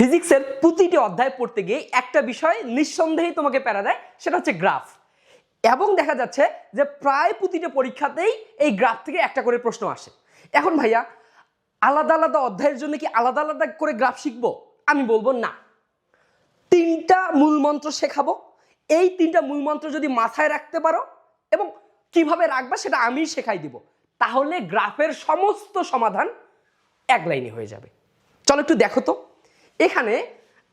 ফিজিক্সের প্রতিটি অধ্যায় পড়তে গিয়ে একটা বিষয় নিঃসন্দেহেই তোমাকে প্যারা দেয়, সেটা হচ্ছে গ্রাফ। এবং দেখা যাচ্ছে যে প্রায় প্রতিটা পরীক্ষাতেই এই গ্রাফ থেকে একটা করে প্রশ্ন আসে। এখন ভাইয়া আলাদা আলাদা অধ্যায়ের জন্য কি আলাদা আলাদা করে গ্রাফ শিখবো? আমি বলবো না, তিনটা মূল মন্ত্র শেখাবো। এই তিনটা মূল মন্ত্র যদি মাথায় রাখতে পারো এবং কিভাবে রাখবা সেটা আমিই শেখাই দিব, তাহলে গ্রাফের সমস্ত সমাধান এক লাইনে হয়ে যাবে। চলো একটু দেখো তো, এখানে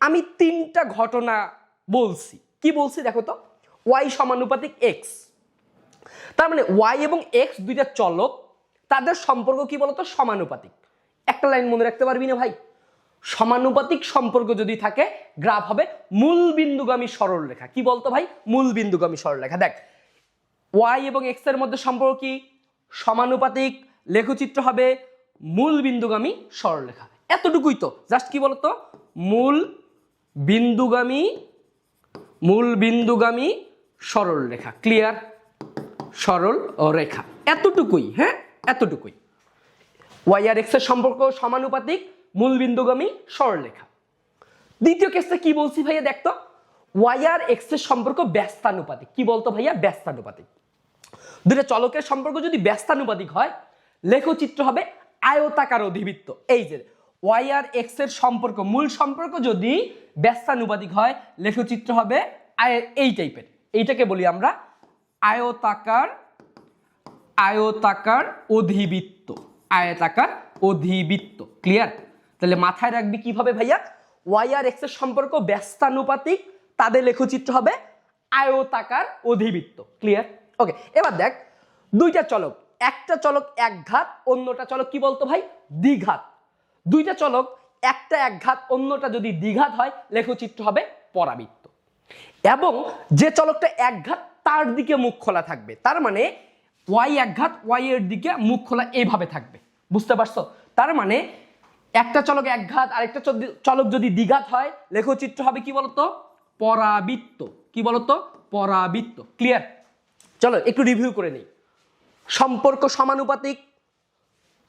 আমি তিনটা ঘটনা বলছি। কি বলছি দেখো তো, ওয়াই সমানুপাতিক এক্স, তার মানে ওয়াই এবং এক্স দুইটা চলক, তাদের সম্পর্ক কি বলতো? সমানুপাতিক। একটা লাইন মনে রাখতে পারবি না ভাই? সমানুপাতিক সম্পর্ক যদি থাকে, গ্রাফ হবে মূল বিন্দুগামী সরলরেখা। কি বলতো ভাই? মূল বিন্দুগামী সরলরেখা। দেখ, ওয়াই এবং এক্স এর মধ্যে সম্পর্ক কি? সমানুপাতিক। লেখচিত্র হবে মূল বিন্দুগামী সরলরেখা। এতটুকুই তো, জাস্ট কি বলতো? মূল বিন্দুগামী সরলরেখা। ক্লিয়ার? সরল রেখা, এতটুকুই। হ্যাঁ, এতটুকুই। ওয়াই আর এক্স এর সম্পর্ক সমানুপাতিক, মূল বিন্দুগামী সরলরেখা। দ্বিতীয় কেসটা কি বলছি ভাইয়া? দেখতো, ওয়াই আর এক্স এর সম্পর্ক ব্যস্তানুপাতিক। কি বলতো ভাইয়া? ব্যস্তানুপাতিক। দুটো চলকের সম্পর্ক যদি ব্যস্তানুপাতিক হয়, লেখচিত্র হবে আয়তাকার অধিবৃত্ত। এই যে ওয়াই আর এক্স এর সম্পর্ক, মূল সম্পর্ক যদি ব্যস্তানুপাতিক হয়, লেখচিত্র হবে এই টাইপের। এইটাকে বলি আমরা আয়তাকার অধিবৃত্ত। আয়তাকার অধিবৃত্ত। ক্লিয়ার? তাহলে মাথায় রাখবি কিভাবে ভাইয়া? ওয়াই আর এক্স এর সম্পর্ক ব্যস্তানুপাতিক, তাদের লেখচিত্র হবে আয়তাকার অধিবৃত্ত। ক্লিয়ার? ওকে, এবার দেখ, দুইটা চলক, একটা চলক একঘাত, অন্যটা চলক কি বলতো ভাই? দ্বিঘাত। দুইটা চলক, একটা একঘাত, অন্যটা যদি দ্বিঘাত হয়, লেখচিত্র হবে পরাবৃত্ত। এবং যে চলকটা একঘাত তার দিকে মুখ খোলা থাকবে, তার মানে ওয়াই একঘাত, ওয়াই এর দিকে মুখ খোলা এইভাবে থাকবে। বুঝতে পারছো? তার মানে একটা চলক একঘাত, আরেকটা চলক যদি দ্বিঘাত হয়, লেখচিত্র হবে কি বলতো? পরাবৃত্ত। কি বলতো? পরাবৃত্ত। ক্লিয়ার? চলো একটু রিভিউ করে নেই। সম্পর্ক সমানুপাতিক,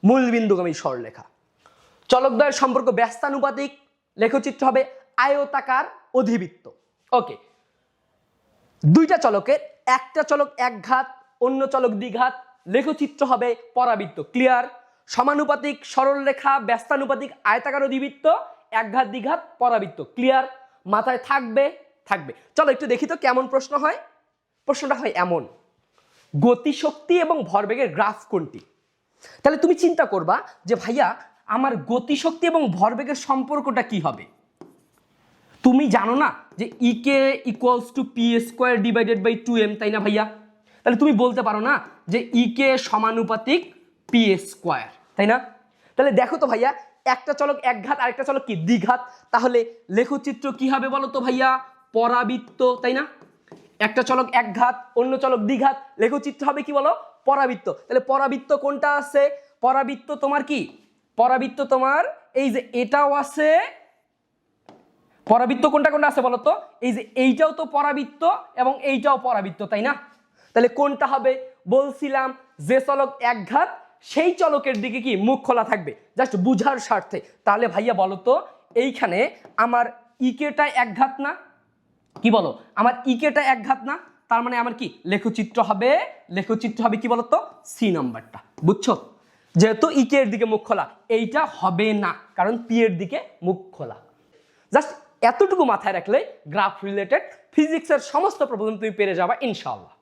মূল বিন্দুগামী সরলরেখা। চলকদ্বয়ের সম্পর্ক ব্যস্তানুপাতিক, লেখচিত্র হবে আয়তাকার অধিবৃত্ত। ওকে, দুইটা চলকের একটা চলক একঘাত, অন্য চলক দ্বিঘাত, লেখচিত্র হবে পরাবৃত্ত। ক্লিয়ার? সমানুপাতিক সরলরেখা, ব্যস্তানুপাতিক, আয়তাকার অধিবৃত্ত, একঘাত দ্বিঘাত পরাবৃত্ত। ক্লিয়ার? মাথায় থাকবে? থাকবে। চলো একটু দেখি তো কেমন প্রশ্ন হয়। প্রশ্নটা হয় এমন: গতিশক্তি এবং ভরবেগের গ্রাফ কোনটি? তাহলে তুমি চিন্তা করবা যে ভাইয়া আমার গতিশক্তি এবং ভরবেগের সম্পর্কটা কি হবে? তুমি জানো না যে EK equals to P square divided by 2m, তাই না ভাইয়া? তাহলে তুমি বলতে পারো না যে ইকে সমানুপাতিক পি স্কোয়ার, তাই না? তাহলে দেখো তো ভাইয়া, একটা চলক একঘাত, আরেকটা চলক কি? দ্বিঘাত। তাহলে লেখচিত্র কি হবে বলো তো ভাইয়া? পরাবৃত্ত, তাই না? একটা চলক একঘাত, অন্য চলক দ্বিঘাত, লেখচিত্র হবে কি বলো? পরাবৃত্ত। তাহলে পরাবৃত্ত কোনটা আছে? পরাবৃত্ত তোমার কি? পরাবৃত্ত তোমার এই যে এটাও আছে। পরাবৃত্ত কোনটা কোনটা আছে বলো তো? এই যে এইটাও তো পরাবৃত্ত এবং এইটাও পরাবৃত্ত, তাই না? তাহলে কোনটা হবে? বলছিলাম যে চলক একঘাত সেই চলকের দিকে কি মুখ খোলা থাকবে, জাস্ট বুঝার স্বার্থে। তাহলে ভাইয়া বলো তো, এইখানে আমার ইকেটা একঘাত না? কি বলো? আমার ইকেটা একঘাত না? তার মানে আমার কি লেখচিত্র হবে? লেখচিত্র হবে কি বলতো? সি নাম্বারটা। বুঝছো? যেহেতু ইকে এর দিকে মুখ খোলা, এইটা হবে না, কারণ পি এর দিকে মুখ খোলা। জাস্ট এতটুকু মাথায় রাখলে গ্রাফ রিলেটেড ফিজিক্সের সমস্ত প্রবলেম তুমি পেরে যাবা ইনশাআল্লাহ।